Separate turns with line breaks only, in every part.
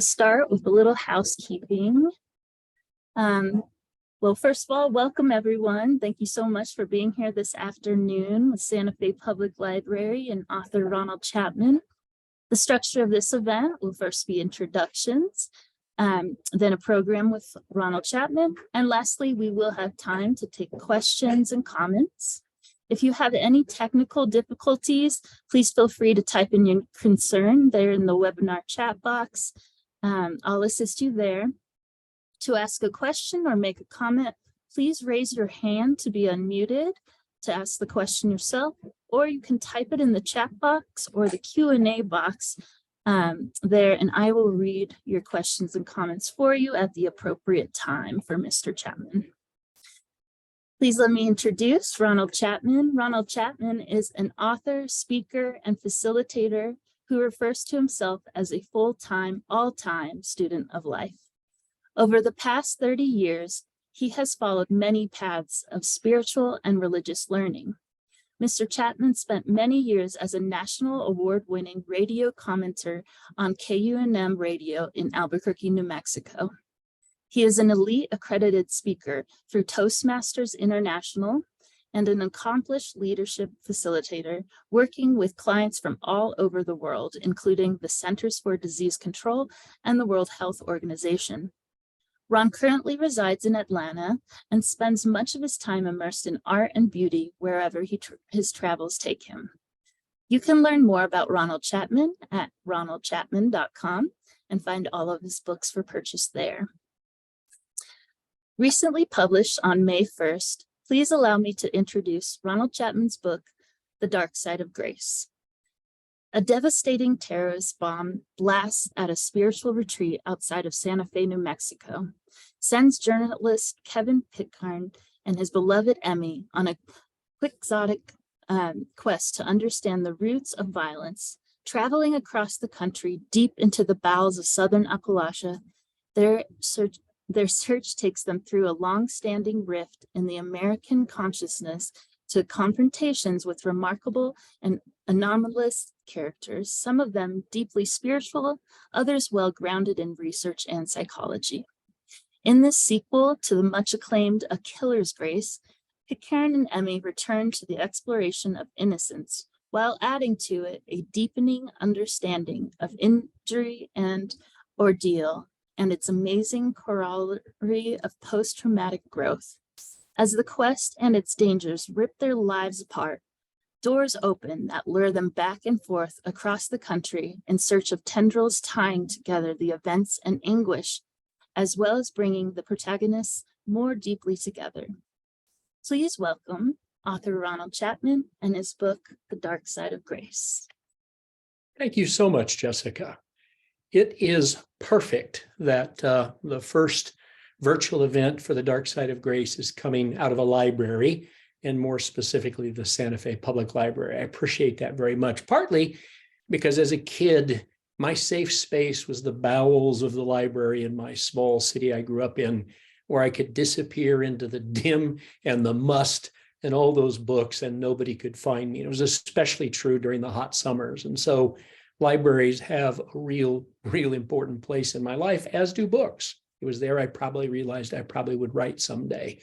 Start with a little housekeeping. Well, first of all, welcome everyone. Thank you so much for being here this afternoon with Santa Fe Public Library and author Ronald Chapman. The structure of this event will first be introductions, then a program with Ronald Chapman, and lastly, we will have time to take questions and comments. If you have any technical difficulties, please feel free to type in your concern there in the webinar chat box. I'll assist you there. To ask a question or make a comment, please raise your hand to be unmuted to ask the question yourself, or you can type it in the chat box or the Q&A box there, and I will read your questions and comments for you at the appropriate time for Mr. Chapman. Please let me introduce Ronald Chapman. Ronald Chapman is an author, speaker, and facilitator who refers to himself as a full-time, all-time student of life. Over the past 30 years, he has followed many paths of spiritual and religious learning. Mr. Chapman spent many years as a national award-winning radio commentator on KUNM radio in Albuquerque, New Mexico. He is an elite accredited speaker through Toastmasters International and an accomplished leadership facilitator working with clients from all over the world, including the Centers for Disease Control and the World Health Organization. Ron currently resides in Atlanta and spends much of his time immersed in art and beauty wherever his travels take him. You can learn more about Ronald Chapman at ronaldchapman.com and find all of his books for purchase there. Recently published on May 1st, please allow me to introduce Ronald Chapman's book, The Dark Side of Grace. A devastating terrorist bomb blasts at a spiritual retreat outside of Santa Fe, New Mexico, sends journalist Kevin Pitcairn and his beloved Emmy on a quixotic quest to understand the roots of violence. Traveling across the country deep into the bowels of Southern Appalachia, their search takes them through a long-standing rift in the American consciousness to confrontations with remarkable and anomalous characters, some of them deeply spiritual, others well-grounded in research and psychology. In this sequel to the much-acclaimed A Killer's Grace, Pitcairn and Emmy return to the exploration of innocence, while adding to it a deepening understanding of injury and ordeal, and its amazing corollary of post-traumatic growth. As the quest and its dangers rip their lives apart, doors open that lure them back and forth across the country in search of tendrils tying together the events and anguish, as well as bringing the protagonists more deeply together. Please welcome author Ronald Chapman and his book, The Dark Side of Grace.
Thank you so much, Jessica. It is perfect that the first virtual event for the Dark Side of Grace is coming out of a library, and more specifically, the Santa Fe Public Library. I appreciate that very much, partly because as a kid, my safe space was the bowels of the library in my small city I grew up in, where I could disappear into the dim and the must and all those books, and nobody could find me. It was especially true during the hot summers. And so libraries have a real important place in my life, as do books. It was there I probably realized I probably would write someday.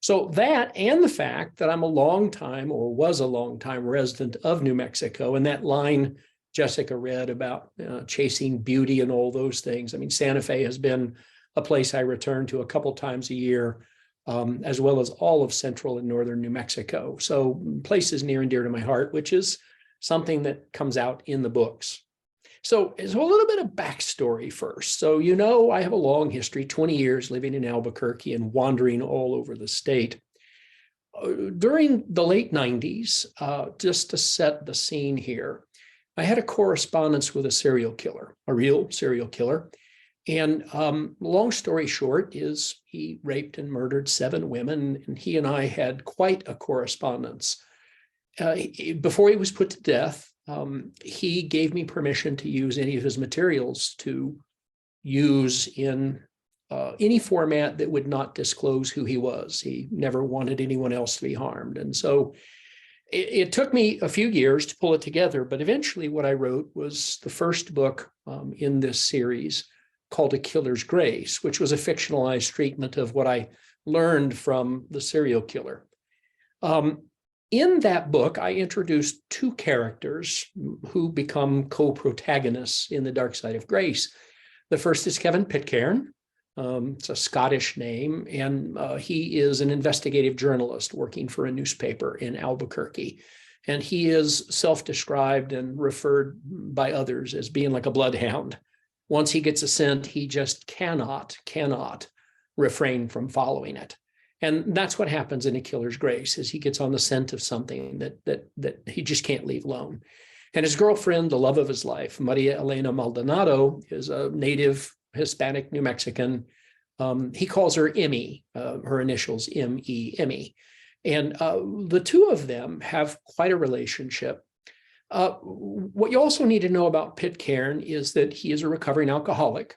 So that, and the fact that I'm was a long time resident of New Mexico, and that line Jessica read about chasing beauty and all those things. I mean, Santa Fe has been a place I return to a couple times a year, as well as all of central and northern New Mexico. So places near and dear to my heart, which is something that comes out in the books. So a little bit of backstory first. So, I have a long history, 20 years living in Albuquerque and wandering all over the state. During the late 90s, just to set the scene here, I had a correspondence with a real serial killer. And long story short is he raped and murdered 7 women, and he and I had quite a correspondence. Before he was put to death, he gave me permission to use any of his materials to use in any format that would not disclose who he was. He never wanted anyone else to be harmed. And so it took me a few years to pull it together, but eventually what I wrote was the first book in this series called A Killer's Grace, which was a fictionalized treatment of what I learned from the serial killer. In that book, I introduced two characters who become co-protagonists in The Dark Side of Grace. The first is Kevin Pitcairn. It's a Scottish name, and he is an investigative journalist working for a newspaper in Albuquerque. And he is self-described and referred by others as being like a bloodhound. Once he gets a scent, he just cannot refrain from following it. And that's what happens in A Killer's Grace, is he gets on the scent of something that he just can't leave alone. And his girlfriend, the love of his life, Maria Elena Maldonado, is a native Hispanic New Mexican. He calls her Emmy, her initials M-E, Emmy. And the two of them have quite a relationship. What you also need to know about Pitcairn is that he is a recovering alcoholic.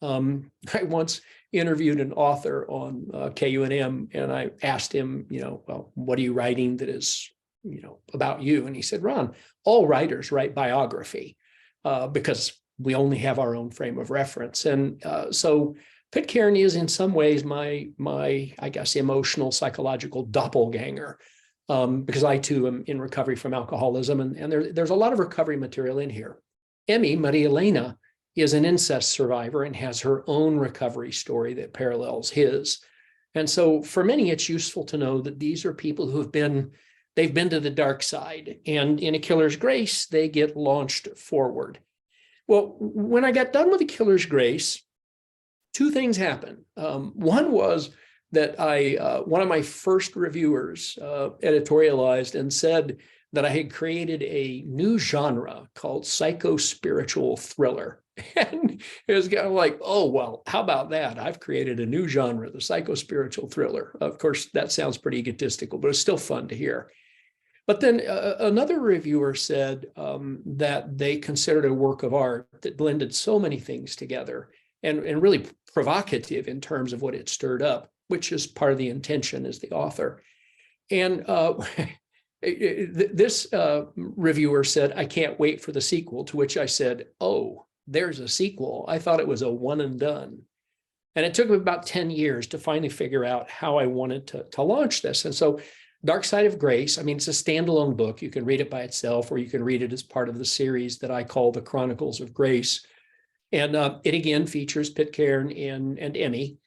I once interviewed an author on KUNM, and I asked him, well, what are you writing that is, about you? And he said, Ron, all writers write biography because we only have our own frame of reference. And so Pitcairn is in some ways my I guess, emotional, psychological doppelganger, because I too am in recovery from alcoholism, and there's a lot of recovery material in here. Emmy, Maria Elena, is an incest survivor and has her own recovery story that parallels his. And so for many, it's useful to know that these are people they've been to the dark side, and in A Killer's Grace, they get launched forward. Well, when I got done with A Killer's Grace, two things happened. One was that one of my first reviewers editorialized and said that I had created a new genre called psycho-spiritual thriller. And it was kind of like, oh, well, how about that? I've created a new genre, the psycho-spiritual thriller. Of course, that sounds pretty egotistical, but it's still fun to hear. But then another reviewer said that they considered a work of art that blended so many things together and really provocative in terms of what it stirred up, which is part of the intention as the author. And this reviewer said, I can't wait for the sequel, to which I said, oh, there's a sequel. I thought it was a one and done. And it took me about 10 years to finally figure out how I wanted to launch this. And so Dark Side of Grace, I mean, it's a standalone book. You can read it by itself, or you can read it as part of the series that I call the Chronicles of Grace. And it again features Pitcairn and Emmy.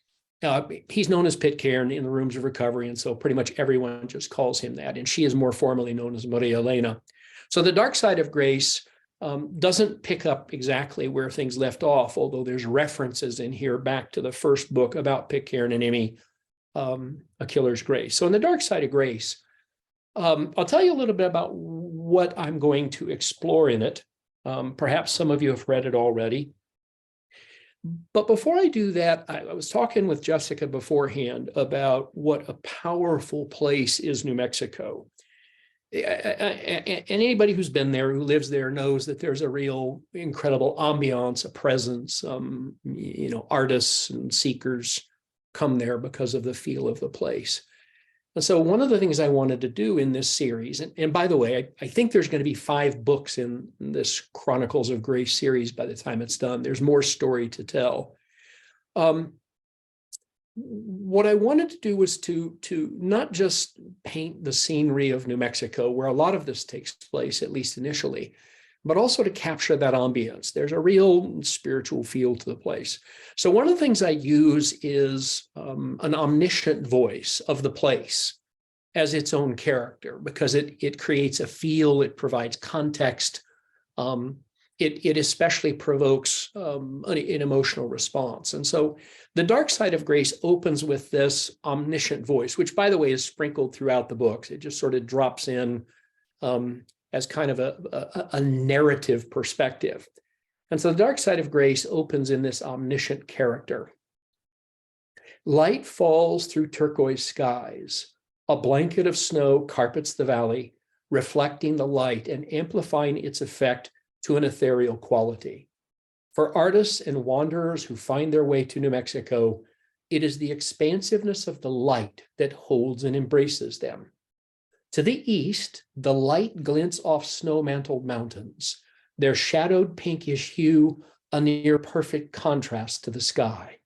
He's known as Pitcairn in the Rooms of Recovery, and so pretty much everyone just calls him that. And she is more formally known as Maria Elena. So the Dark Side of Grace doesn't pick up exactly where things left off, although there's references in here back to the first book about Pitcairn and Emmy, A Killer's Grace. So in the Dark Side of Grace, I'll tell you a little bit about what I'm going to explore in it. Perhaps some of you have read it already. But before I do that, I was talking with Jessica beforehand about what a powerful place is New Mexico. And anybody who's been there, who lives there, knows that there's a real incredible ambiance, a presence. Artists and seekers come there because of the feel of the place. And so one of the things I wanted to do in this series, and by the way, I think there's going to be 5 books in this Chronicles of Grace series by the time it's done. There's more story to tell. What I wanted to do was to not just paint the scenery of New Mexico, where a lot of this takes place, at least initially, but also to capture that ambience. There's a real spiritual feel to the place. So one of the things I use is an omniscient voice of the place as its own character, because it creates a feel, it provides context, it especially provokes an emotional response. And so the Dark Side of Grace opens with this omniscient voice, which, by the way, is sprinkled throughout the books. It just sort of drops in as kind of a narrative perspective. And so the Dark Side of Grace opens in this omniscient character. Light falls through turquoise skies. A blanket of snow carpets the valley, reflecting the light and amplifying its effect to an ethereal quality. For artists and wanderers who find their way to New Mexico, it is the expansiveness of the light that holds and embraces them. To the east, the light glints off snow-mantled mountains, their shadowed pinkish hue a near perfect contrast to the sky.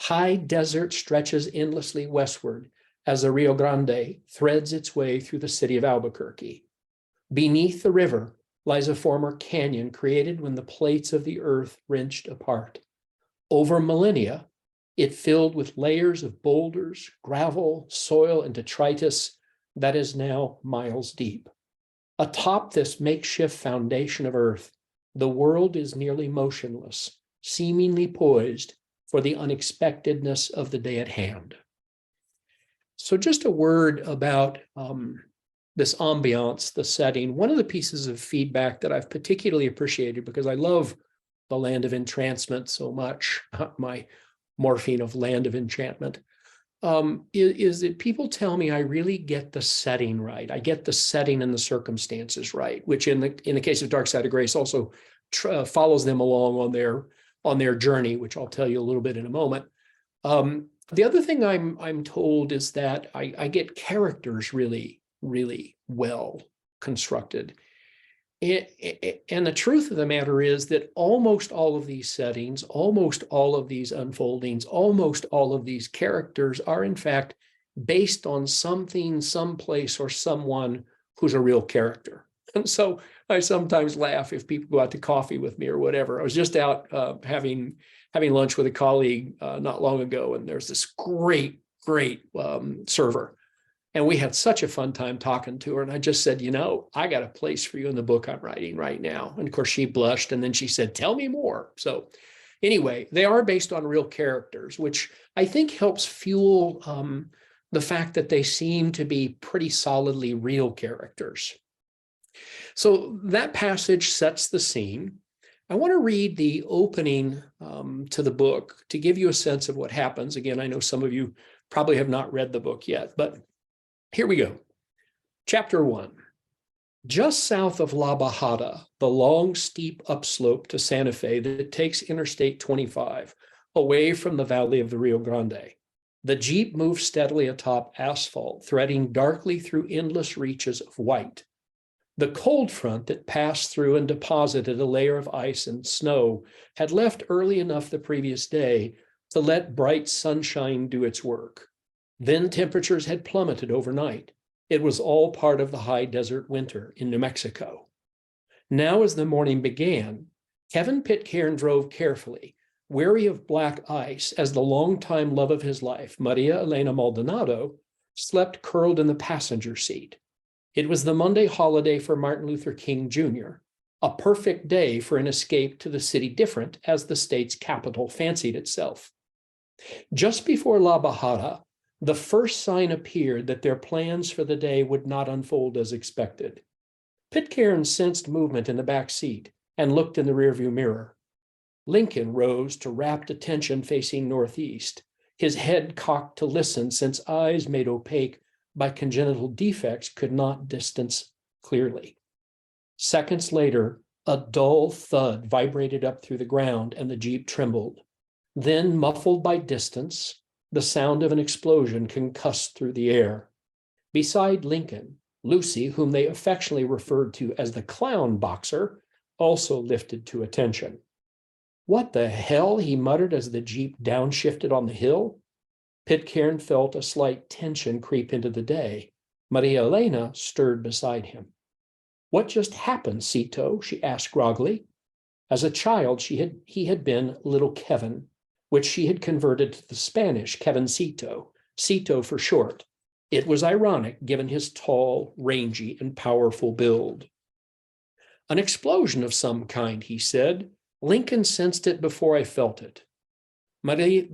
High desert stretches endlessly westward as the Rio Grande threads its way through the city of Albuquerque. Beneath the river lies a former canyon created when the plates of the earth wrenched apart. Over millennia, it filled with layers of boulders, gravel, soil, and detritus that is now miles deep. Atop this makeshift foundation of earth, the world is nearly motionless, seemingly poised for the unexpectedness of the day at hand. So just a word about this ambiance, the setting. One of the pieces of feedback that I've particularly appreciated, because I love the land of entrancement so much, my morphine of land of enchantment, is that people tell me I really get the setting right. I get the setting and the circumstances right, which in the case of Dark Side of Grace also follows them along on their journey, which I'll tell you a little bit in a moment. The other thing I'm told is that I get characters really, really well constructed. And the truth of the matter is that almost all of these settings, almost all of these unfoldings, almost all of these characters are in fact based on something, someplace, or someone who's a real character. And so I sometimes laugh if people go out to coffee with me or whatever. I was just out having lunch with a colleague not long ago, and there's this great server. And we had such a fun time talking to her. And I just said, I got a place for you in the book I'm writing right now. And of course, she blushed. And then she said, tell me more. So anyway, they are based on real characters, which I think helps fuel the fact that they seem to be pretty solidly real characters. So that passage sets the scene. I want to read the opening to the book to give you a sense of what happens. Again, I know some of you probably have not read the book yet, but here we go. Chapter 1. Just south of La Bajada, the long, steep upslope to Santa Fe that takes Interstate 25 away from the valley of the Rio Grande, the Jeep moves steadily atop asphalt, threading darkly through endless reaches of white. The cold front that passed through and deposited a layer of ice and snow had left early enough the previous day to let bright sunshine do its work. Then temperatures had plummeted overnight. It was all part of the high desert winter in New Mexico. Now, as the morning began, Kevin Pitcairn drove carefully, wary of black ice, as the longtime love of his life, Maria Elena Maldonado, slept curled in the passenger seat. It was the Monday holiday for Martin Luther King Jr., a perfect day for an escape to the city different as the state's capital fancied itself. Just before La Bajada, the first sign appeared that their plans for the day would not unfold as expected. Pitcairn sensed movement in the back seat and looked in the rearview mirror. Lincoln rose to rapt attention facing northeast, his head cocked to listen since eyes made opaque by congenital defects could not distance clearly. Seconds later, a dull thud vibrated up through the ground and the Jeep trembled. Then, muffled by distance, the sound of an explosion concussed through the air. Beside Lincoln, Lucy, whom they affectionately referred to as the clown boxer, also lifted to attention. What the hell, he muttered as the Jeep downshifted on the hill. Pitcairn felt a slight tension creep into the day. Maria Elena stirred beside him. What just happened, Cito? She asked groggily. As a child, he had been little Kevin, which she had converted to the Spanish Kevincito, Cito for short. It was ironic given his tall, rangy, and powerful build. An explosion of some kind, he said. Lincoln sensed it before I felt it. Maria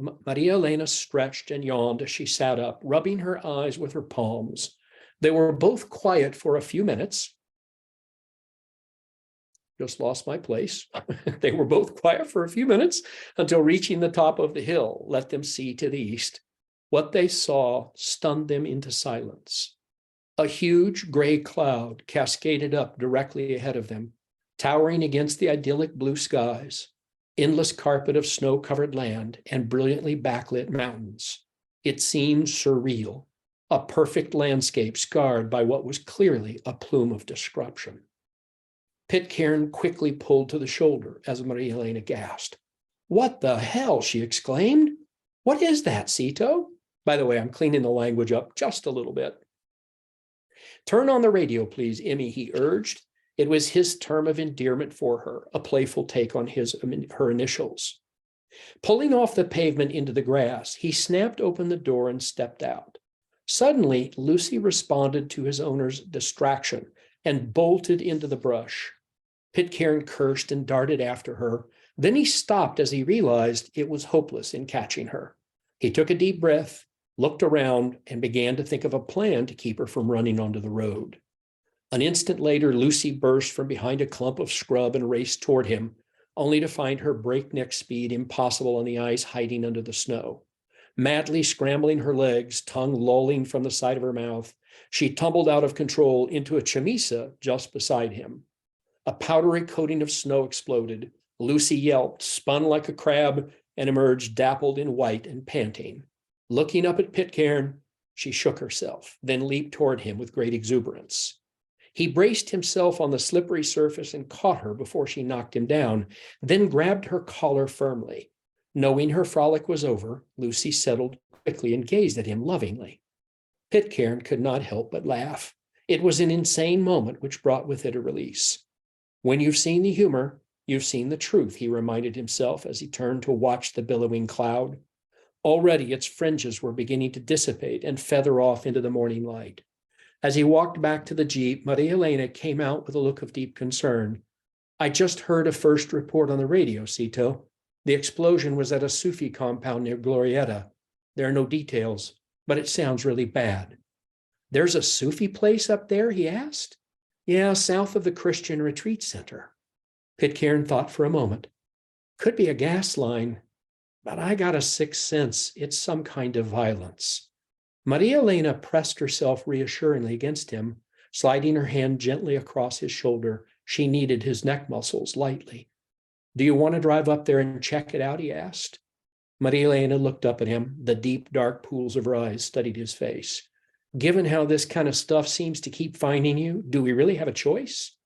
Elena stretched and yawned as she sat up, rubbing her eyes with her palms. They were both quiet for a few minutes. Just lost my place. They were both quiet for a few minutes until reaching the top of the hill, let them see to the east. What they saw stunned them into silence. A huge gray cloud cascaded up directly ahead of them, towering against the idyllic blue skies, endless carpet of snow-covered land, and brilliantly backlit mountains. It seemed surreal, a perfect landscape scarred by what was clearly a plume of destruction. Pitcairn quickly pulled to the shoulder as Maria Elena gasped. "What the hell?" she exclaimed. "What is that, Cito?" By the way, I'm cleaning the language up just a little bit. "Turn on the radio, please, Emmy," he urged. It was his term of endearment for her, a playful take on her initials. Pulling off the pavement into the grass, he snapped open the door and stepped out. Suddenly, Lucy responded to his owner's distraction and bolted into the brush. Pitcairn cursed and darted after her. Then he stopped as he realized it was hopeless in catching her. He took a deep breath, looked around, and began to think of a plan to keep her from running onto the road. An instant later, Lucy burst from behind a clump of scrub and raced toward him, only to find her breakneck speed impossible on the ice hiding under the snow. Madly scrambling her legs, tongue lolling from the side of her mouth, she tumbled out of control into a chamisa just beside him. A powdery coating of snow exploded. Lucy yelped, spun like a crab, and emerged dappled in white and panting. Looking up at Pitcairn, she shook herself, then leaped toward him with great exuberance. He braced himself on the slippery surface and caught her before she knocked him down, then grabbed her collar firmly. Knowing her frolic was over, Lucy settled quickly and gazed at him lovingly. Pitcairn could not help but laugh. It was an insane moment which brought with it a release. When you've seen the humor, you've seen the truth, he reminded himself as he turned to watch the billowing cloud. Already its fringes were beginning to dissipate and feather off into the morning light. As he walked back to the Jeep, Maria Elena came out with a look of deep concern. "I just heard a first report on the radio, Cito. The explosion was at a Sufi compound near Glorieta. There are no details, but it sounds really bad." "There's a Sufi place up there?" he asked. "Yeah, south of the Christian Retreat Center." Pitcairn thought for a moment. "Could be a gas line, but I got a sixth sense it's some kind of violence." Maria Elena pressed herself reassuringly against him, sliding her hand gently across his shoulder. She kneaded his neck muscles lightly. "Do you want to drive up there and check it out?" he asked. Maria Elena looked up at him. The deep, dark pools of her eyes studied his face. "Given how this kind of stuff seems to keep finding you, do we really have a choice?"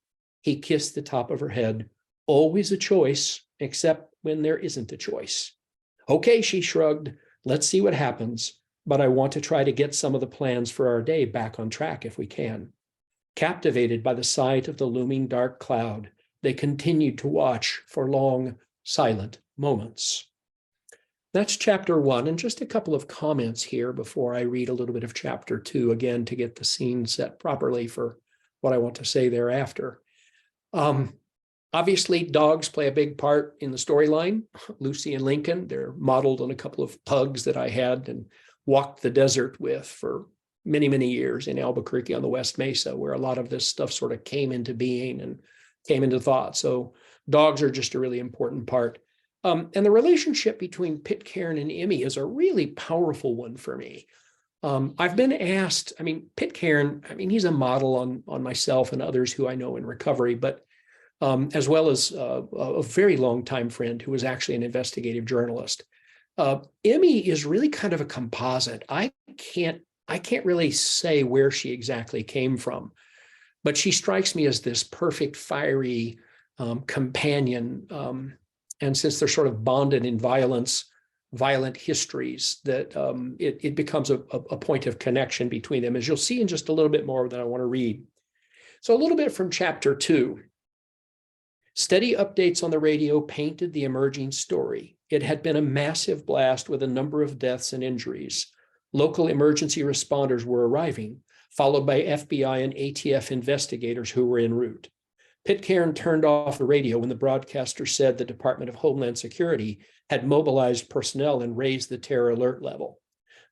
He kissed the top of her head. "Always a choice, except when there isn't a choice." "Okay," she shrugged. "Let's see what happens. But I want to try to get some of the plans for our day back on track if we can." Captivated by the sight of the looming dark cloud, they continued to watch for long, silent moments. That's chapter 1, and just a couple of comments here before I read a little bit of chapter 2 again to get the scene set properly for what I want to say thereafter. Obviously, dogs play a big part in the storyline. Lucy and Lincoln, they're modeled on a couple of pugs that I had and walked the desert with for many, many years in Albuquerque on the West Mesa, where a lot of this stuff sort of came into being and came into thought. So dogs are just a really important part. And the relationship between Pitcairn and Emmy is a really powerful one for me. I've been asked, Pitcairn, he's a model on myself and others who I know in recovery, but as well as a very long time friend who was actually an investigative journalist. Emmy is really kind of a composite. I can't really say where she exactly came from, but she strikes me as this perfect, fiery companion. And since they're sort of bonded in violent histories, that it becomes a point of connection between them, as you'll see in just a little bit more that I want to read. So a little bit from chapter 2. Steady updates on the radio painted the emerging story. It had been a massive blast with a number of deaths and injuries. Local emergency responders were arriving, followed by FBI and ATF investigators who were en route. Pitcairn turned off the radio when the broadcaster said the Department of Homeland Security had mobilized personnel and raised the terror alert level.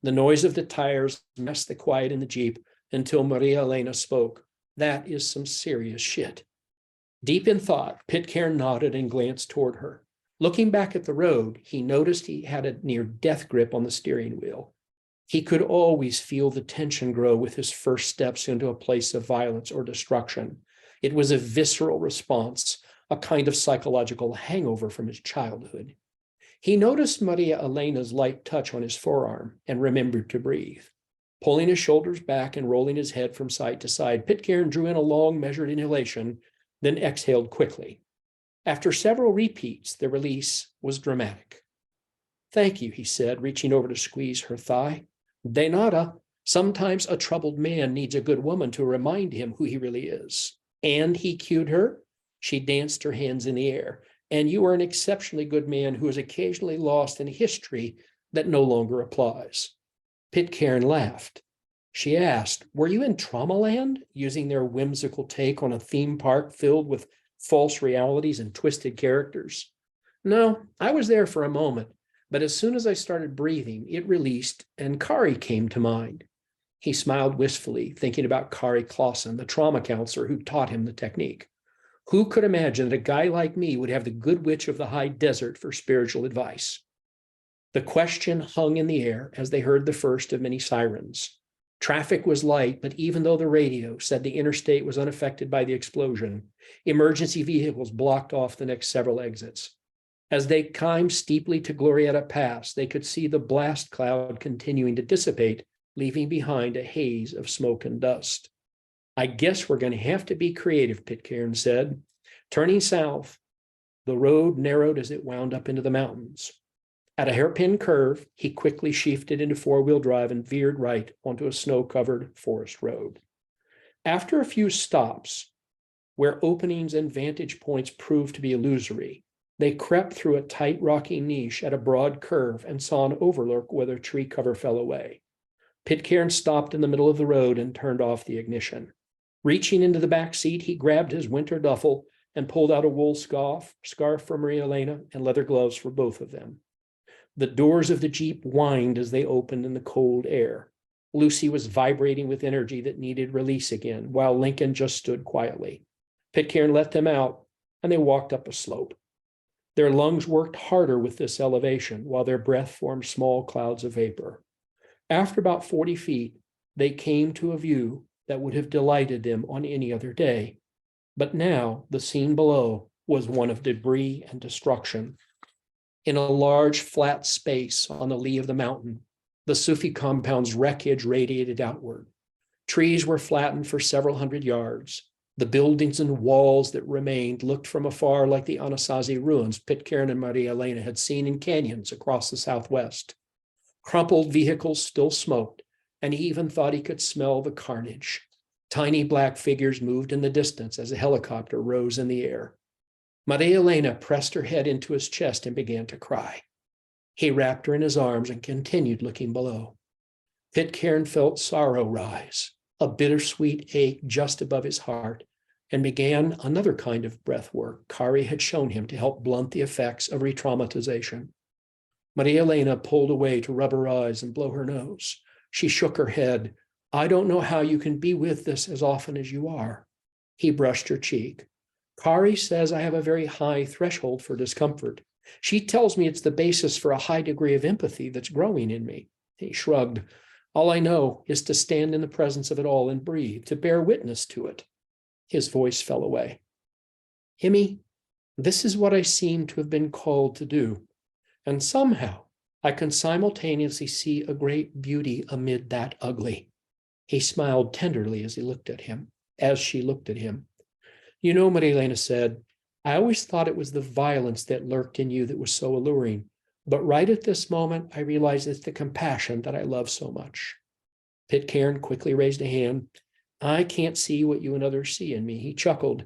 The noise of the tires messed the quiet in the Jeep until Maria Elena spoke. "That is some serious shit." Deep in thought, Pitcairn nodded and glanced toward her. Looking back at the road, he noticed he had a near-death grip on the steering wheel. He could always feel the tension grow with his first steps into a place of violence or destruction. It was a visceral response, a kind of psychological hangover from his childhood. He noticed Maria Elena's light touch on his forearm and remembered to breathe. Pulling his shoulders back and rolling his head from side to side, Pitcairn drew in a long, measured inhalation then exhaled quickly. After several repeats, the release was dramatic. "Thank you," he said, reaching over to squeeze her thigh. "De nada. Sometimes a troubled man needs a good woman to remind him who he really is." "And," he cued her. She danced her hands in the air. "And you are an exceptionally good man who is occasionally lost in history that no longer applies." Pitcairn laughed. She asked, "Were you in Trauma Land?" using their whimsical take on a theme park filled with false realities and twisted characters. "No, I was there for a moment, but as soon as I started breathing, it released and Kari came to mind." He smiled wistfully, thinking about Kari Clausen, the trauma counselor who taught him the technique. Who could imagine that a guy like me would have the good witch of the high desert for spiritual advice? The question hung in the air as they heard the first of many sirens. Traffic was light, but even though the radio said the interstate was unaffected by the explosion, emergency vehicles blocked off the next several exits. As they climbed steeply to Glorietta Pass, they could see the blast cloud continuing to dissipate, leaving behind a haze of smoke and dust. "I guess we're going to have to be creative," Pitcairn said. Turning south, the road narrowed as it wound up into the mountains. At a hairpin curve, he quickly shifted into four-wheel drive and veered right onto a snow-covered forest road. After a few stops, where openings and vantage points proved to be illusory, they crept through a tight rocky niche at a broad curve and saw an overlook where the tree cover fell away. Pitcairn stopped in the middle of the road and turned off the ignition. Reaching into the back seat, he grabbed his winter duffel and pulled out a wool scarf for Maria Elena and leather gloves for both of them. The doors of the Jeep whined as they opened in the cold air. Lucy was vibrating with energy that needed release again, while Lincoln just stood quietly. Pitcairn let them out, and they walked up a slope. Their lungs worked harder with this elevation, while their breath formed small clouds of vapor. After about 40 feet, they came to a view that would have delighted them on any other day. But now the scene below was one of debris and destruction. In a large flat space on the lee of the mountain, the Sufi compound's wreckage radiated outward. Trees were flattened for several hundred yards. The buildings and walls that remained looked from afar like the Anasazi ruins Pitcairn and Maria Elena had seen in canyons across the southwest. Crumpled vehicles still smoked, and he even thought he could smell the carnage. Tiny black figures moved in the distance as a helicopter rose in the air. Maria Elena pressed her head into his chest and began to cry. He wrapped her in his arms and continued looking below. Pitcairn felt sorrow rise, a bittersweet ache just above his heart, and began another kind of breath work Kari had shown him to help blunt the effects of re-traumatization. Maria Elena pulled away to rub her eyes and blow her nose. She shook her head. "I don't know how you can be with this as often as you are." He brushed her cheek. "Kari says I have a very high threshold for discomfort. She tells me it's the basis for a high degree of empathy that's growing in me." He shrugged. "All I know is to stand in the presence of it all and breathe, to bear witness to it." His voice fell away. "Emmy, this is what I seem to have been called to do. And somehow I can simultaneously see a great beauty amid that ugly." He smiled tenderly as she looked at him. "You know," Maria Elena said, "I always thought it was the violence that lurked in you that was so alluring. But right at this moment, I realize it's the compassion that I love so much." Pitcairn quickly raised a hand. "I can't see what you and others see in me." He chuckled.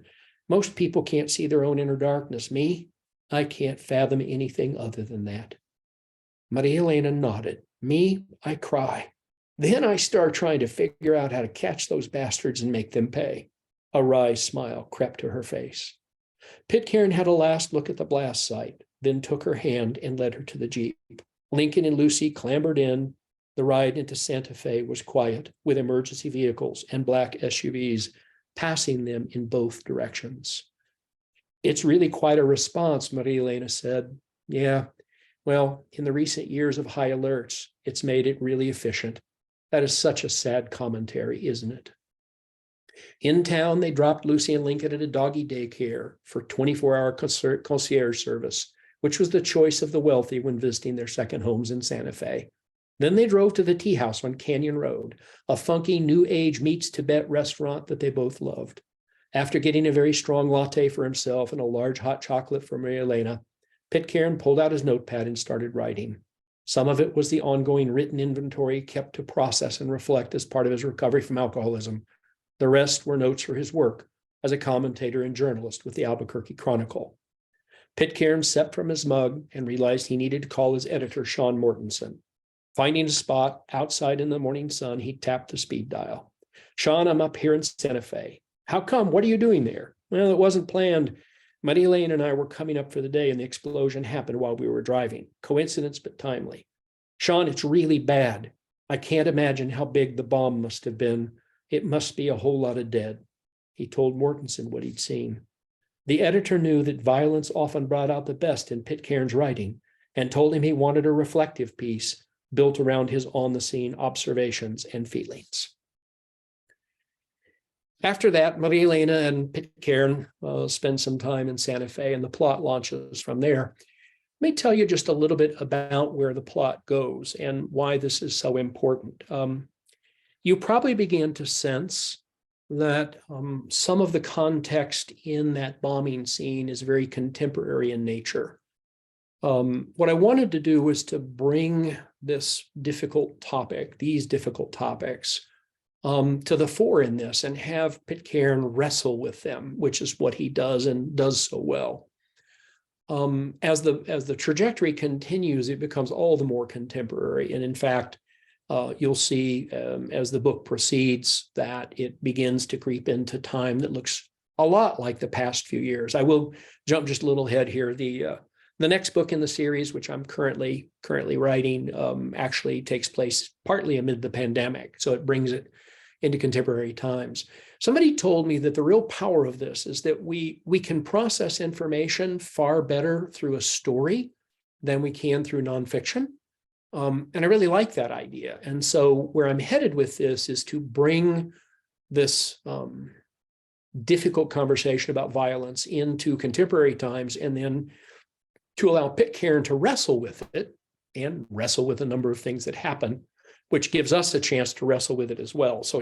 "Most people can't see their own inner darkness. Me, I can't fathom anything other than that." Maria Elena nodded. "Me, I cry. Then I start trying to figure out how to catch those bastards and make them pay." A wry smile crept to her face. Pitcairn had a last look at the blast site, then took her hand and led her to the Jeep. Lincoln and Lucy clambered in. The ride into Santa Fe was quiet, with emergency vehicles and black SUVs passing them in both directions. "It's really quite a response," Maria Elena said. "Yeah, well, in the recent years of high alerts, it's made it really efficient. That is such a sad commentary, isn't it?" In town, they dropped Lucy and Lincoln at a doggy daycare for 24-hour concierge service, which was the choice of the wealthy when visiting their second homes in Santa Fe. Then they drove to the Tea House on Canyon Road, a funky New Age meets Tibet restaurant that they both loved. After getting a very strong latte for himself and a large hot chocolate for Maria Elena, Pitcairn pulled out his notepad and started writing. Some of it was the ongoing written inventory kept to process and reflect as part of his recovery from alcoholism. The rest were notes for his work as a commentator and journalist with the Albuquerque Chronicle. Pitcairn stepped from his mug and realized he needed to call his editor, Sean Mortensen. Finding a spot outside in the morning sun, he tapped the speed dial. Sean, I'm up here in Santa Fe. How come? What are you doing there? Well, it wasn't planned. Maria Elaine and I were coming up for the day and the explosion happened while we were driving. Coincidence, but timely. Sean, it's really bad. I can't imagine how big the bomb must have been. It must be a whole lot of dead. He told Mortensen what he'd seen. The editor knew that violence often brought out the best in Pitcairn's writing and told him he wanted a reflective piece built around his on-the-scene observations and feelings. After that, Maria Elena and Pitcairn spend some time in Santa Fe, and the plot launches from there. Let me tell you just a little bit about where the plot goes and why this is so important. You probably began to sense that some of the context in that bombing scene is very contemporary in nature. What I wanted to do was to bring this difficult topic, these difficult topics, to the fore in this and have Pitcairn wrestle with them, which is what he does and does so well. As the trajectory continues, it becomes all the more contemporary. And in fact, you'll see as the book proceeds that it begins to creep into time that looks a lot like the past few years. I will jump just a little ahead here. The next book in the series, which I'm currently writing, actually takes place partly amid the pandemic. So it brings it into contemporary times. Somebody told me that the real power of this is that we can process information far better through a story than we can through nonfiction. And I really like that idea. And so where I'm headed with this is to bring this difficult conversation about violence into contemporary times, and then to allow Pitcairn to wrestle with it and wrestle with a number of things that happen, which gives us a chance to wrestle with it as well. So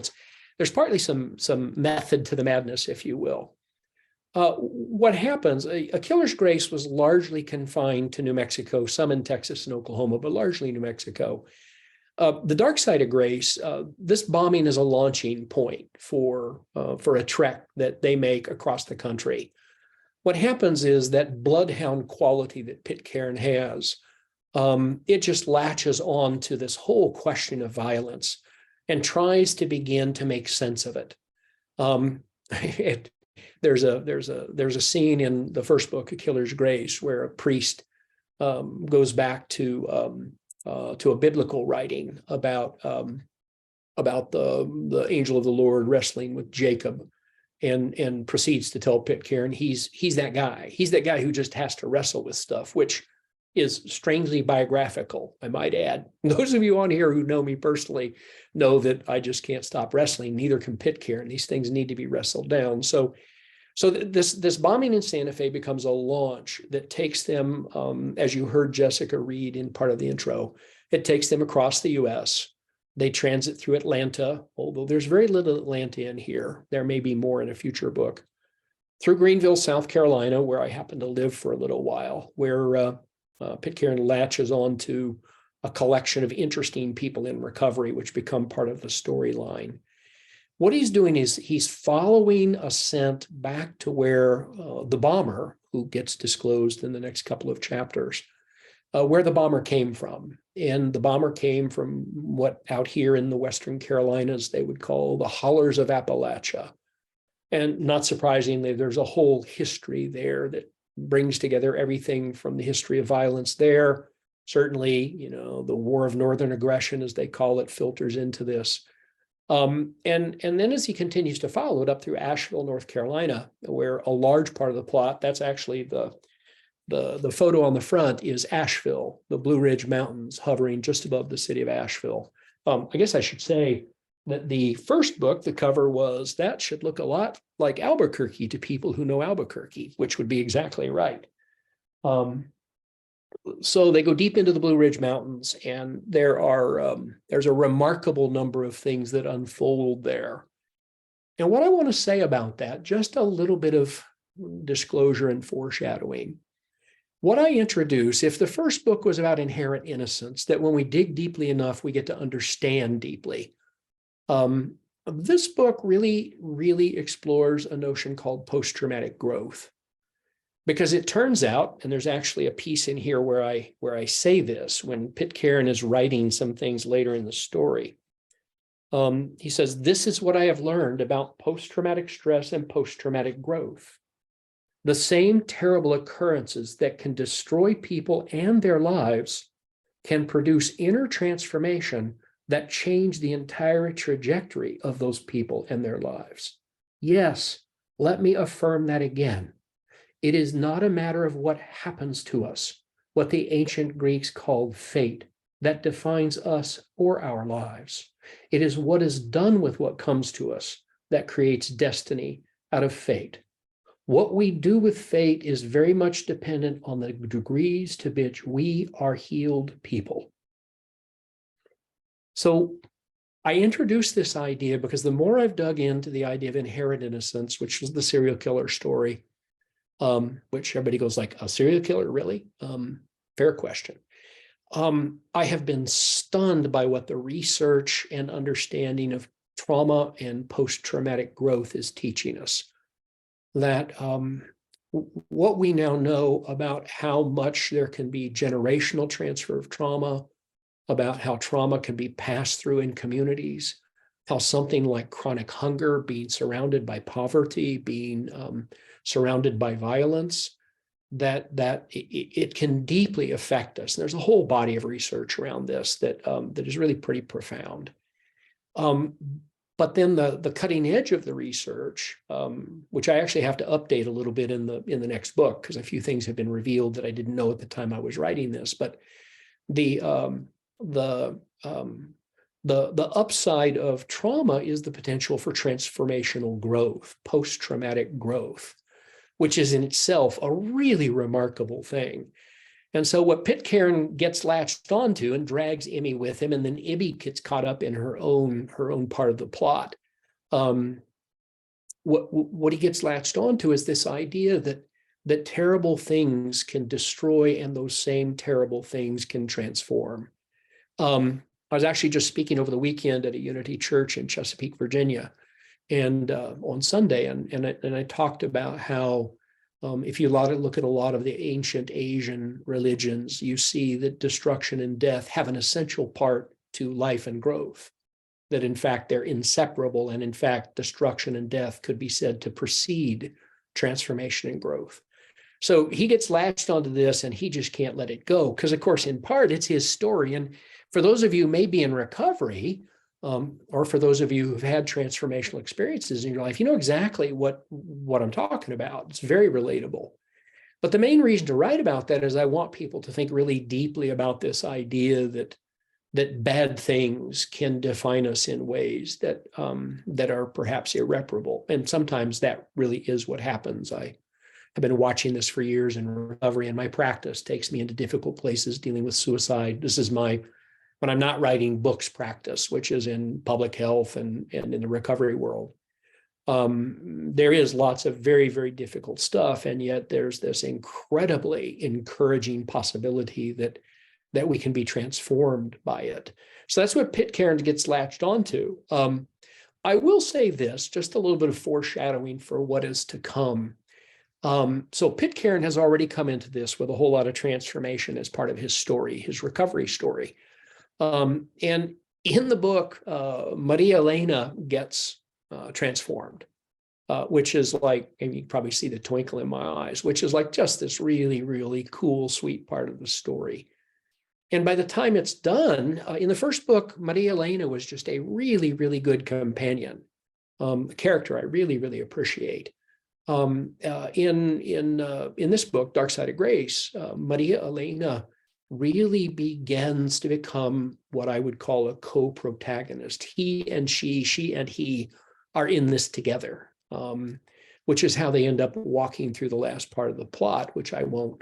there's partly some method to the madness, if you will. What happens, A Killer's Grace was largely confined to New Mexico, some in Texas and Oklahoma, but largely New Mexico. The Dark Side of Grace, this bombing is a launching point for a trek that they make across the country. What happens is that bloodhound quality that Pitcairn has, it just latches on to this whole question of violence and tries to begin to make sense of it. There's a scene in the first book, A Killer's Grace, where a priest goes back to a biblical writing about the angel of the Lord wrestling with Jacob, and proceeds to tell Pitcairn he's that guy. He's that guy who just has to wrestle with stuff, which is strangely biographical, I might add. Those of you on here who know me personally know that I just can't stop wrestling. Neither can Pitcairn. These things need to be wrestled down. So this bombing in Santa Fe becomes a launch that takes them, as you heard Jessica read in part of the intro, it takes them across the U.S. They transit through Atlanta, although there's very little Atlanta in here. There may be more in a future book. Through Greenville, South Carolina, where I happened to live for a little while, where Pitcairn latches onto a collection of interesting people in recovery, which become part of the storyline. What he's doing is he's following a scent back to where the bomber, who gets disclosed in the next couple of chapters, where the bomber came from. And the bomber came from what out here in the Western Carolinas they would call the hollers of Appalachia. And not surprisingly, there's a whole history there that brings together everything from the history of violence there. Certainly, the War of Northern Aggression, as they call it, filters into this. And then as he continues to follow it up through Asheville, North Carolina, where a large part of the plot, that's actually the photo on the front is Asheville, the Blue Ridge Mountains hovering just above the city of Asheville. I guess I should say that the first book, the cover was, that should look a lot like Albuquerque to people who know Albuquerque, which would be exactly right. So they go deep into the Blue Ridge Mountains, and there's a remarkable number of things that unfold there. And what I want to say about that, just a little bit of disclosure and foreshadowing. What I introduce, if the first book was about inherent innocence, that when we dig deeply enough, we get to understand deeply. This book really explores a notion called post-traumatic growth. Because it turns out, and there's actually a piece in here where I say this, when Pitcairn is writing some things later in the story. He says, "This is what I have learned about post-traumatic stress and post-traumatic growth. The same terrible occurrences that can destroy people and their lives can produce inner transformation that change the entire trajectory of those people and their lives. Yes, let me affirm that again. It is not a matter of what happens to us, what the ancient Greeks called fate, that defines us or our lives. It is what is done with what comes to us that creates destiny out of fate. What we do with fate is very much dependent on the degrees to which we are healed people." So I introduced this idea because the more I've dug into the idea of inherent innocence, which was the serial killer story, which everybody goes like, a serial killer, really? Fair question. I have been stunned by what the research and understanding of trauma and post-traumatic growth is teaching us. That what we now know about how much there can be generational transfer of trauma, about how trauma can be passed through in communities, how something like chronic hunger, being surrounded by poverty, being surrounded by violence, that it can deeply affect us. And there's a whole body of research around this that is really pretty profound. But then the cutting edge of the research, which I actually have to update a little bit in the next book, because a few things have been revealed that I didn't know at the time I was writing this. But the upside of trauma is the potential for transformational growth, post-traumatic growth, which is in itself a really remarkable thing. And so what Pitcairn gets latched onto and drags Emmy with him, and then Emmy gets caught up in her own part of the plot. What he gets latched onto is this idea that terrible things can destroy, and those same terrible things can transform. I was actually just speaking over the weekend at a Unity Church in Chesapeake, Virginia, and on Sunday, and I talked about how if you look at a lot of the ancient Asian religions, you see that destruction and death have an essential part to life and growth, that in fact they're inseparable, and in fact destruction and death could be said to precede transformation and growth. So he gets latched onto this and he just can't let it go, because of course in part it's his story. And for those of you who may be in recovery, or for those of you who've had transformational experiences in your life, you know exactly what I'm talking about. It's very relatable. But the main reason to write about that is I want people to think really deeply about this idea that bad things can define us in ways that are perhaps irreparable. And sometimes that really is what happens. I have been watching this for years in recovery, and my practice takes me into difficult places dealing with suicide. This is when I'm not writing books practice, which is in public health and in the recovery world. There is lots of very, very difficult stuff. And yet there's this incredibly encouraging possibility that we can be transformed by it. So that's what Pitcairn gets latched onto. I will say this, just a little bit of foreshadowing for what is to come. So Pitcairn has already come into this with a whole lot of transformation as part of his story, his recovery story. And in the book, Maria Elena gets transformed, which is like, and you can probably see the twinkle in my eyes, which is like just this really, really cool, sweet part of the story. And by the time it's done, in the first book, Maria Elena was just a really, really good companion, a character I really, really appreciate. In this book, Dark Side of Grace, Maria Elena really begins to become what I would call a co-protagonist. He and she and he are in this together, which is how they end up walking through the last part of the plot, which I won't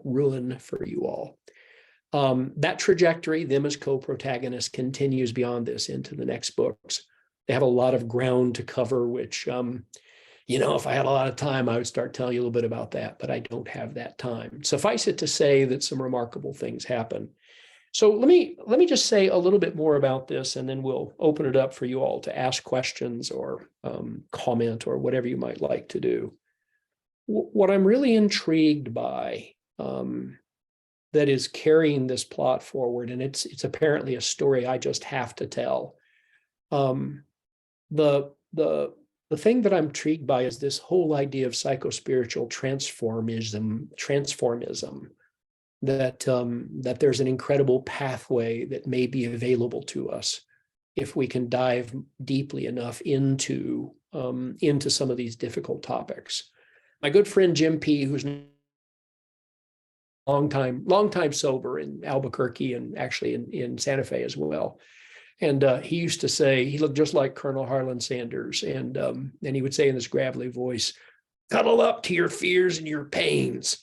ruin for you all. That trajectory, them as co-protagonists, continues beyond this into the next books. they have a lot of ground to cover, which, if I had a lot of time, I would start telling you a little bit about that, but I don't have that time. Suffice it to say that some remarkable things happen. So let me just say a little bit more about this, and then we'll open it up for you all to ask questions or comment or whatever you might like to do. What I'm really intrigued by that is carrying this plot forward, and it's apparently a story I just have to tell. The thing that I'm intrigued by is this whole idea of psychospiritual transformism, that there's an incredible pathway that may be available to us if we can dive deeply enough into some of these difficult topics. My good friend Jim P., who's long time sober in Albuquerque and actually in Santa Fe as well. And he used to say, he looked just like Colonel Harlan Sanders. And he would say in this gravelly voice, cuddle up to your fears and your pains,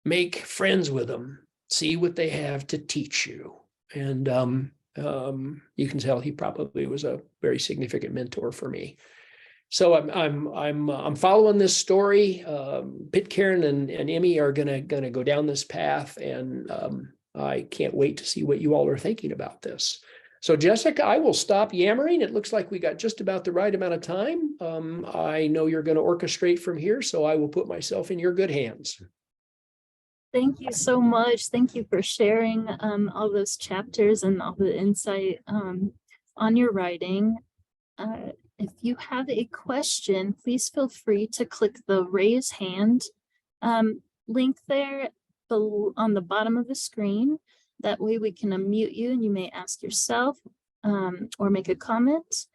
make friends with them, see what they have to teach you. And you can tell he probably was a very significant mentor for me. So I'm following this story. Pitcairn and Emmy are gonna go down this path, and I can't wait to see what you all are thinking about this. So Jessica, I will stop yammering. It looks like we got just about the right amount of time. I know you're going to orchestrate from here, so I will put myself in your good hands.
Thank you so much. Thank you for sharing all those chapters and all the insight on your writing. If you have a question, please feel free to click the raise hand link there on the bottom of the screen. That way we can unmute you and you may ask yourself or make a comment.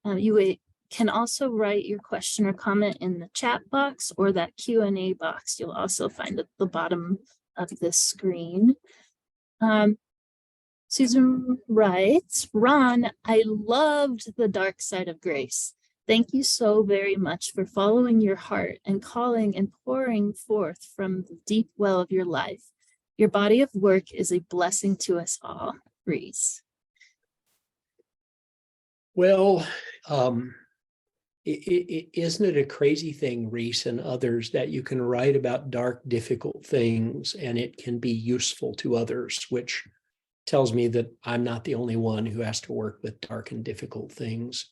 You can also write your question or comment in the chat box or that Q&A box you'll also find at the bottom of the screen. Susan writes, Ron, I loved The Dark Side of Grace. Thank you so very much for following your heart and calling and pouring forth from the deep well of your life. Your body of work is a blessing to us all. Reese.
Well, isn't it a crazy thing, Reese and others, that you can write about dark, difficult things and it can be useful to others, which tells me that I'm not the only one who has to work with dark and difficult things.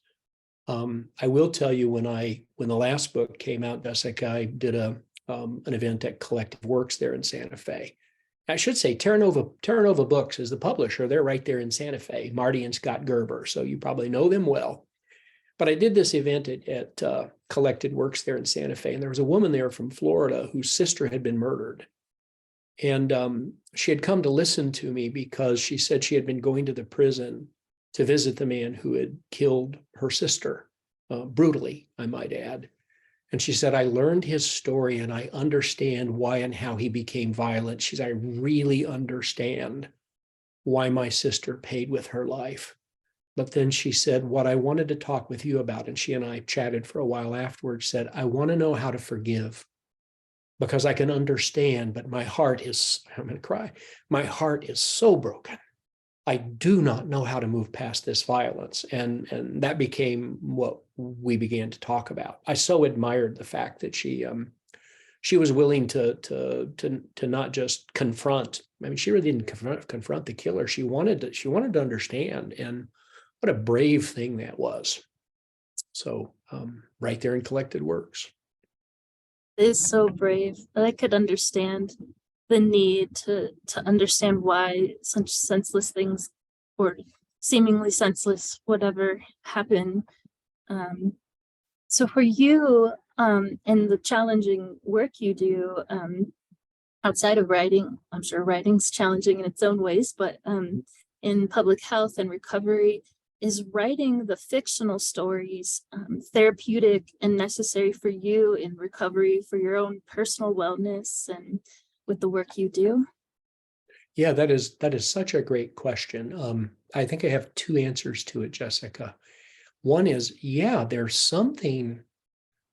I will tell you, when the last book came out, Jessica, I did an event at Collective Works there in Santa Fe. I should say Terra Nova Books is the publisher. They're right there in Santa Fe, Marty and Scott Gerber. So you probably know them well. But I did this event at Collected Works there in Santa Fe. And there was a woman there from Florida whose sister had been murdered. And she had come to listen to me because she said she had been going to the prison to visit the man who had killed her sister, brutally, I might add. And she said, I learned his story and I understand why and how he became violent. She said, I really understand why my sister paid with her life. But then she said, what I wanted to talk with you about, and she and I chatted for a while afterwards, said, I want to know how to forgive because I can understand, but my heart is, I'm going to cry, my heart is so broken. I do not know how to move past this violence. And that became what we began to talk about. I so admired the fact that she was willing to not just confront. I mean, she really didn't confront the killer. She wanted to understand, and what a brave thing that was. So right there in Collected Works.
It is so brave. I could understand the need to understand why such senseless things or seemingly senseless whatever happen. So for you and the challenging work you do outside of writing, I'm sure writing's challenging in its own ways, but in public health and recovery, is writing the fictional stories therapeutic and necessary for you in recovery for your own personal wellness and with the work you do?
Yeah, that is such a great question. I think I have two answers to it, Jessica. One is, yeah, there's something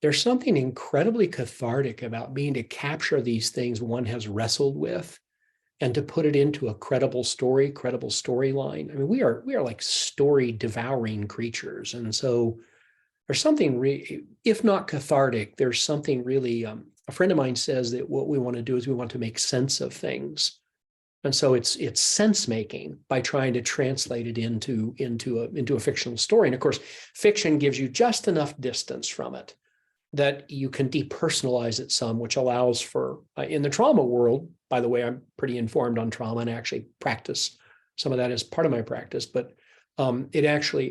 incredibly cathartic about being to capture these things one has wrestled with and to put it into a credible story, credible storyline. I mean, we are like story devouring creatures. And so there's something, if not cathartic, there's something really, a friend of mine says that what we want to do is we want to make sense of things. And so it's sense making by trying to translate it into a fictional story. And of course, fiction gives you just enough distance from it that you can depersonalize it some, which allows for, in the trauma world, by the way, I'm pretty informed on trauma and actually practice some of that as part of my practice, but it actually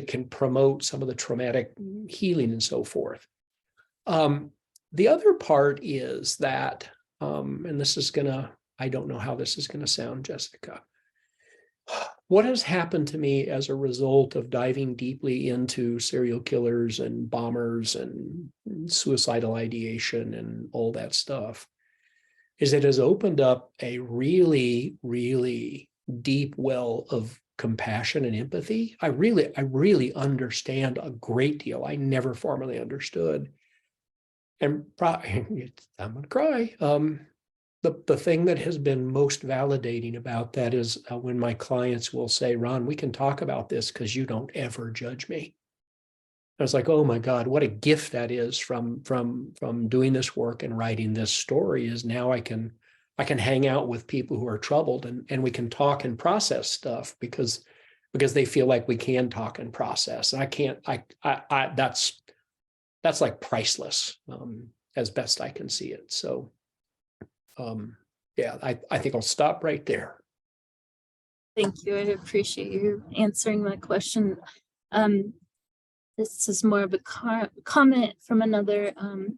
can promote some of the traumatic healing and so forth. The other part is that, and this is I don't know how this is gonna sound, Jessica. What has happened to me as a result of diving deeply into serial killers and bombers and suicidal ideation and all that stuff is it has opened up a really, really deep well of compassion and empathy. I really understand a great deal I never formerly understood. And I'm gonna cry. The thing that has been most validating about that is when my clients will say, Ron, we can talk about this because you don't ever judge me. I was like, oh my God, what a gift that is from doing this work and writing this story is now I can hang out with people who are troubled and we can talk and process stuff because they feel like we can talk and process. And that's like priceless as best I can see it. So yeah, I think I'll stop right there.
Thank you. I appreciate you answering my question. This is more of a comment from another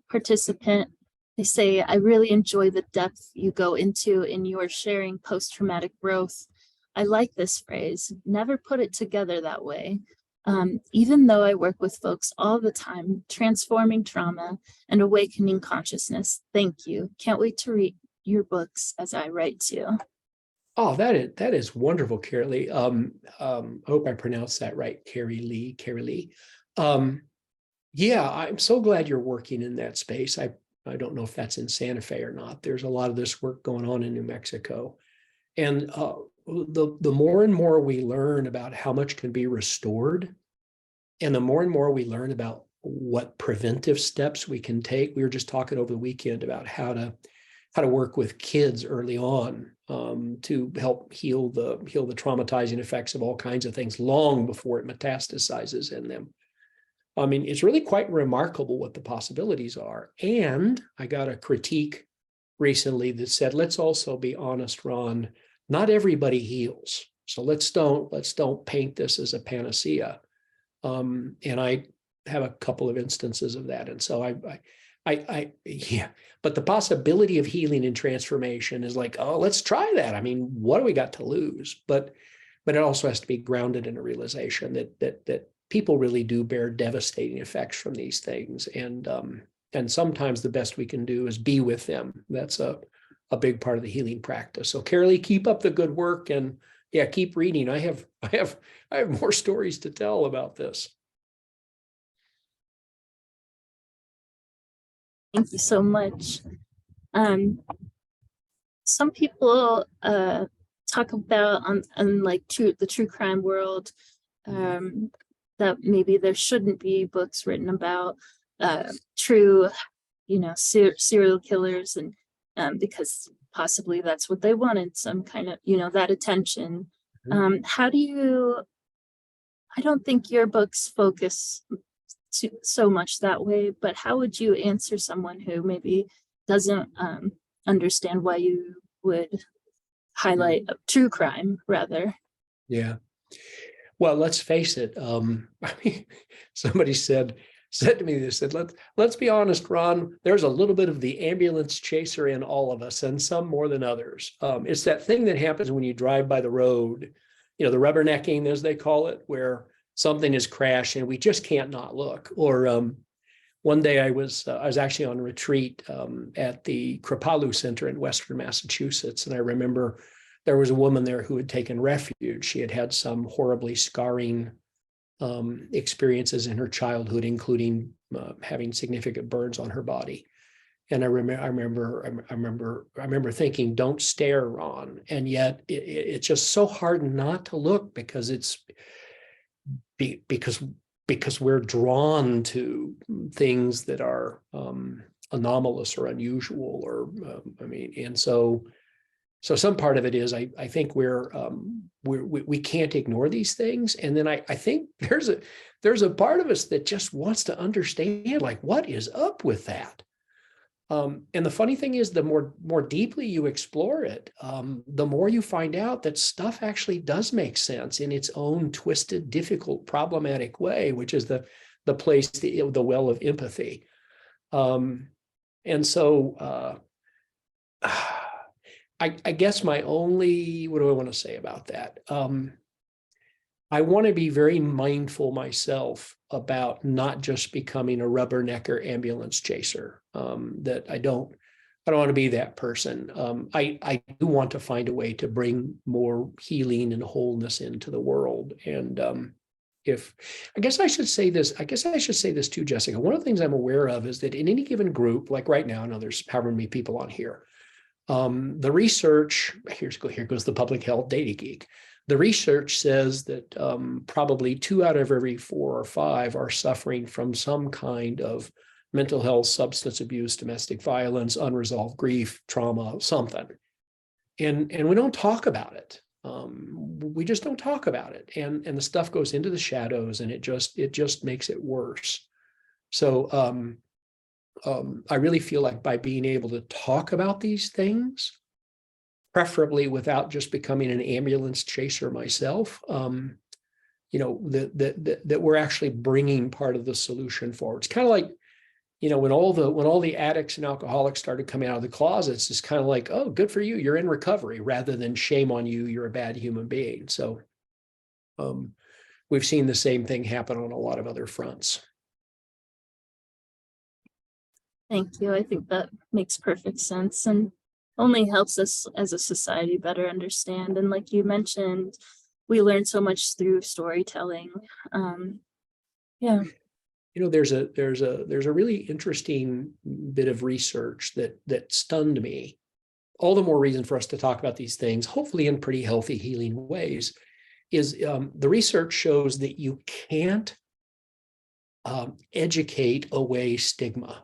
participant. They say, I really enjoy the depth you go into in your sharing post-traumatic growth. I like this phrase, never put it together that way. Even though I work with folks all the time, transforming trauma and awakening consciousness. Thank you. Can't wait to read your books as I write too.
Oh, that is wonderful, Carrie Lee. I hope I pronounced that right, Carrie Lee. Yeah, I'm so glad you're working in that space. I don't know if that's in Santa Fe or not. There's a lot of this work going on in New Mexico. And the more and more we learn about how much can be restored, and the more and more we learn about what preventive steps we can take. We were just talking over the weekend about how to work with kids early on to help heal the traumatizing effects of all kinds of things long before it metastasizes in them. I mean, it's really quite remarkable what the possibilities are. And I got a critique recently that said, let's also be honest, Ron, not everybody heals. So let's don't paint this as a panacea. And I have a couple of instances of that. And so yeah, but the possibility of healing and transformation is like, oh, let's try that. I mean, what do we got to lose? But it also has to be grounded in a realization that people really do bear devastating effects from these things. And sometimes the best we can do is be with them. That's a big part of the healing practice. So Carolee, keep up the good work and yeah, keep reading. I have more stories to tell about this.
Thank you so much. Some people talk about on like the true crime world that maybe there shouldn't be books written about true, serial killers and because possibly that's what they wanted, some kind of, that attention. How do you, I don't think your books focus so much that way, but how would you answer someone who maybe doesn't understand why you would highlight true crime rather?
Yeah. Well, let's face it. I mean, somebody said to me, they said, let's be honest, Ron, there's a little bit of the ambulance chaser in all of us, and some more than others. It's that thing that happens when you drive by the road, the rubbernecking, as they call it, where something is crashing and we just can't not look. Or one day I was actually on retreat at the Kripalu Center in Western Massachusetts, and I remember there was a woman there who had taken refuge. She had had some horribly scarring experiences in her childhood, including having significant burns on her body. And I remember thinking, don't stare, Ron. And yet it's just so hard not to look, because because we're drawn to things that are anomalous or unusual, or and so some part of it is I think we can't ignore these things. And then I think there's a part of us that just wants to understand, like, what is up with that. And the funny thing is, the more deeply you explore it, the more you find out that stuff actually does make sense in its own twisted, difficult, problematic way, which is the place, the well of empathy. And so I guess my only, what do I want to say about that? I want to be very mindful myself about not just becoming a rubbernecker ambulance chaser. That I don't want to be that person. I do want to find a way to bring more healing and wholeness into the world. And I guess I should say this too, Jessica. One of the things I'm aware of is that in any given group, like right now, I know there's however many people on here. The research, here goes the public health data geek. The research says that probably 2 out of every 4 or 5 are suffering from some kind of mental health, substance abuse, domestic violence, unresolved grief, trauma, something. And we don't talk about it. We just don't talk about it. And the stuff goes into the shadows, and it just makes it worse. So I really feel like by being able to talk about these things, preferably without just becoming an ambulance chaser myself, that we're actually bringing part of the solution forward. It's kind of like, when all the addicts and alcoholics started coming out of the closets, it's kind of like, oh, good for you, you're in recovery, rather than shame on you, you're a bad human being. So we've seen the same thing happen on a lot of other fronts.
Thank you. I think that makes perfect sense, and only helps us as a society better understand. And like you mentioned, we learn so much through storytelling. Yeah.
There's a really interesting bit of research that stunned me. All the more reason for us to talk about these things, hopefully in pretty healthy, healing ways, is the research shows that you can't educate away stigma.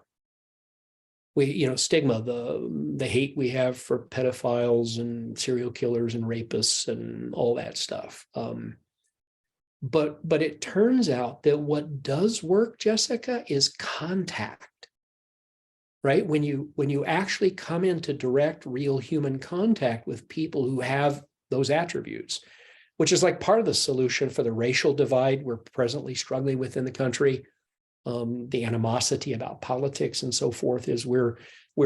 Stigma, the hate we have for pedophiles and serial killers and rapists and all that stuff. But it turns out that what does work, Jessica, is contact, right? When you actually come into direct, real human contact with people who have those attributes, which is like part of the solution for the racial divide we're presently struggling with in the country. The animosity about politics and so forth, is we're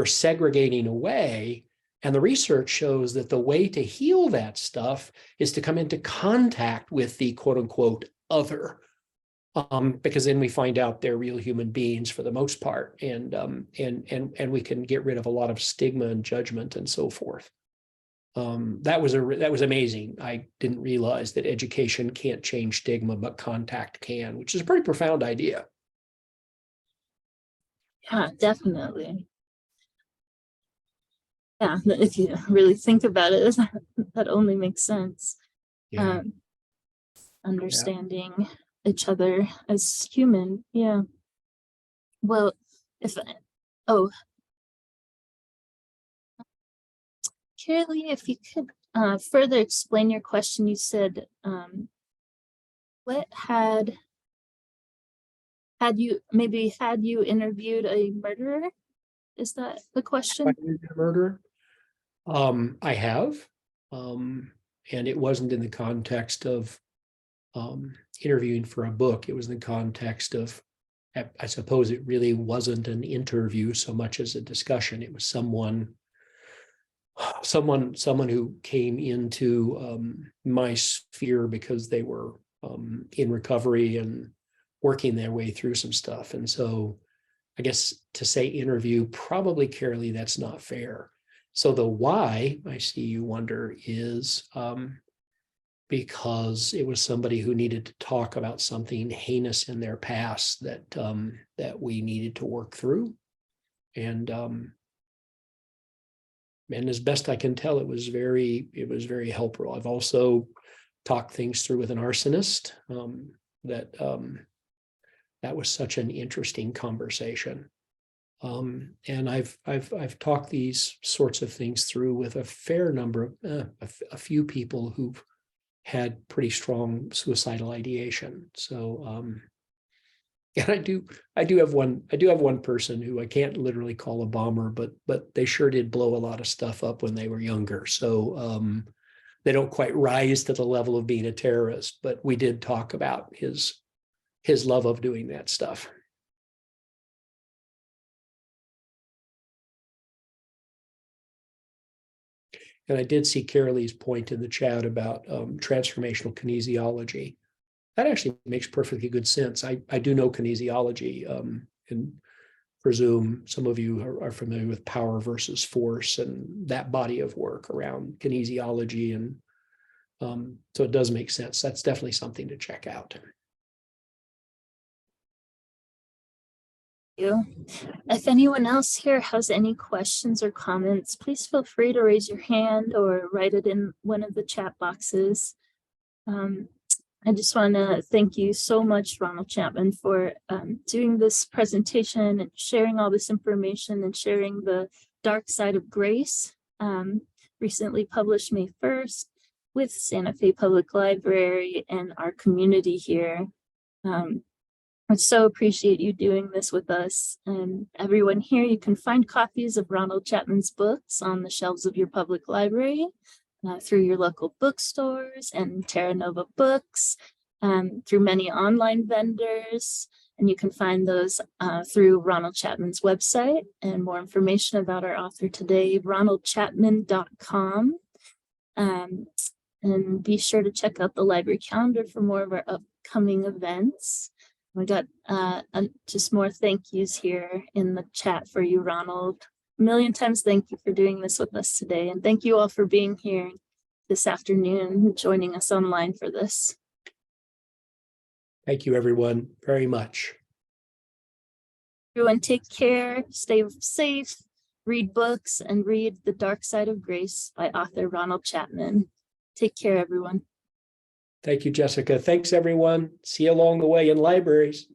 segregating away. And the research shows that the way to heal that stuff is to come into contact with the quote unquote other, because then we find out they're real human beings for the most part, and we can get rid of a lot of stigma and judgment and so forth. That was amazing. I didn't realize that education can't change stigma, but contact can, which is a pretty profound idea.
Yeah, definitely. Yeah, if you really think about it, that only makes sense.
Yeah.
Understanding each other as human. Yeah. Well, Curly, if you could further explain your question. You said, what had you interviewed a murderer? Is that the question?
Murder? I have, and it wasn't in the context of interviewing for a book. It was in the context of, I suppose it really wasn't an interview so much as a discussion. It was someone who came into my sphere because they were in recovery and working their way through some stuff. And so I guess to say interview, probably, Carolee, that's not fair. So the why, I see you wonder, is because it was somebody who needed to talk about something heinous in their past that we needed to work through. And as best I can tell, it was very helpful. I've also talked things through with an arsonist. That was such an interesting conversation. And I've talked these sorts of things through with a fair number of a few people who've had pretty strong suicidal ideation. So and I do have one person who I can't literally call a bomber, but they sure did blow a lot of stuff up when they were younger. So they don't quite rise to the level of being a terrorist, but we did talk about his love of doing that stuff. And I did see Carolee's point in the chat about transformational kinesiology. That actually makes perfectly good sense. I do know kinesiology, and presume some of you are familiar with power versus force and that body of work around kinesiology. And so it does make sense. That's definitely something to check out.
If anyone else here has any questions or comments, please feel free to raise your hand or write it in one of the chat boxes. I just want to thank you so much, Ronald Chapman, for doing this presentation and sharing all this information and sharing the dark side of grace, recently published May 1st with Santa Fe Public Library and our community here. I so appreciate you doing this with us. And everyone here, you can find copies of Ronald Chapman's books on the shelves of your public library, through your local bookstores and Terra Nova Books, through many online vendors. And you can find those through Ronald Chapman's website. And more information about our author today, ronaldchapman.com. And be sure to check out the library calendar for more of our upcoming events. We got just more thank yous here in the chat for you, Ronald. A million times thank you for doing this with us today. And thank you all for being here this afternoon, joining us online for this.
Thank you, everyone, very much.
Everyone take care, stay safe, read books, and read The Dark Side of Grace by author Ronald Chapman. Take care, everyone.
Thank you, Jessica. Thanks, everyone. See you along the way in libraries.